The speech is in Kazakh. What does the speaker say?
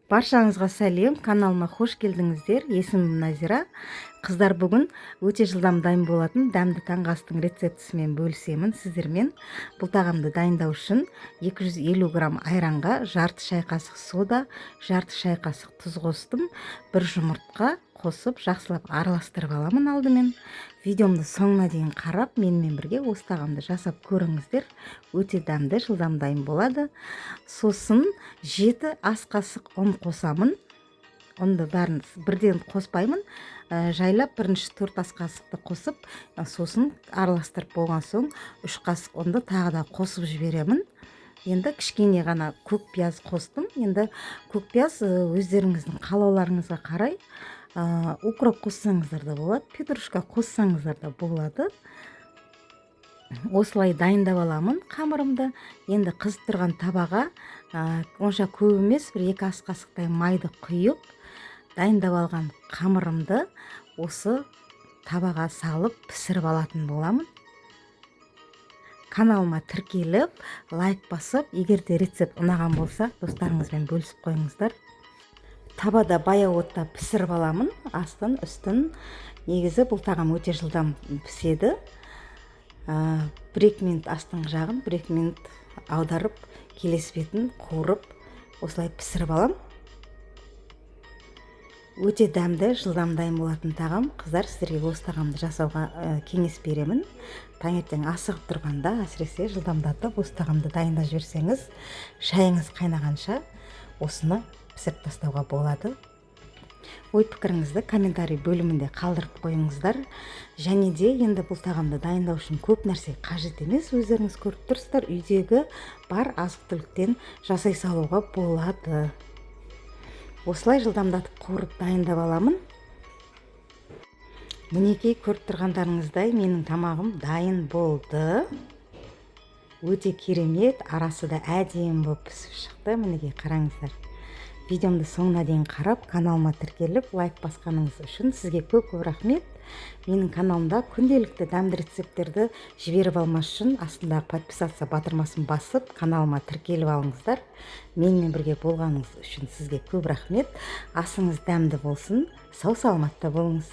Баршаңызға сәлем, каналыма қош келдіңіздер. Есімім Назира. Қыздар, бүгін өте жылдам дайын болатын дәмді таңғы астың рецептісімен бөлісемін сіздермен. Бұл тағамды дайындау үшін 250 грамм айранға жарты шай қасық сода, жарты шай қасық тұз қостым. Бір жұмыртқа қосып жақсылап араластырып аламын алдымен. Видеомды соңына дейін қарап, менімен бірге осы тағамды жасап көріңіздер. Өте дәмді, жылдам дайын болады. Сосын 7 ас қасық ұн қосамын. Ұнды бәрін бірден қоспаймын. Жайлап бірінші 4 ас қасықты қосып, сосын араластырып болған соң 3 қасық ұнды тағы да қосып жіберемін. Енді кішкене ғана көк пияз қостым. Енді көк пияз өздеріңіздің қалауларыңызға қарай, укроп қоссаңыздар да болады, петрушка қоссаңыздар да болады. Осылай дайындап аламын қамырымды. Енді қызып тұрған табаға онша көп емес, бір 2 ас қасықтай майды құйып, дайындап алған қамырымды осы табаға салып пісіріп алатын боламын. Каналыма тіркеліп, лайк басып, егер де рецепт ұнаған болса, достарыңызбен бөлісіп қойыңыздар. Табада баяу отта пісіріп аламын, астын, үстін. Негізі бұл тағам өте жылдам піседі. 1-2 минут астың жағын, 1-2 минут аударып, келесі бетін қуырып, осылай пісіріп алам. Өте дәмді, жылдам дайын болатын тағам. Қыздар, сіздерге осы тағамды жасауға кеңес беремін. Таңертең асығып тұрғанда, әсіресе жылдамдатып осы тағамды дайындап жіберсеңіз, шайыңыз қайнағанша осыны пісіріп тастауға болады. Ой пікіріңізді комментарий бөлімінде қалдырып қойыңыздар. Және де енді бұл тағамды дайындау үшін көп нәрсе қажет емес. Өздеріңіз көріп тұрсыздар, үйдегі бар азық-түліктен жасай салуға болады. Осылай жылдамдатып қуырып дайындап аламын. Мінекей, көріп тұрғандарыңыздай менің тамағым дайын болды. Өте керемет, арасы да әдемі болып пісіп шықты. Мінекей, қараңыздар. Видеомды соңына дейін қарап, каналыма тіркеліп, лайк басқаныңыз үшін сізге көп рахмет. Менің каналымда күнделікті дәмді рецептерді жіберіп алмас үшін астындағы подписация батырмасын басып, каналыма тіркеліп алыңыздар. Менімен бірге болғаныңыз үшін сізге көп рахмет. Асыңыз дәмді болсын, сау саламатта болыңыз.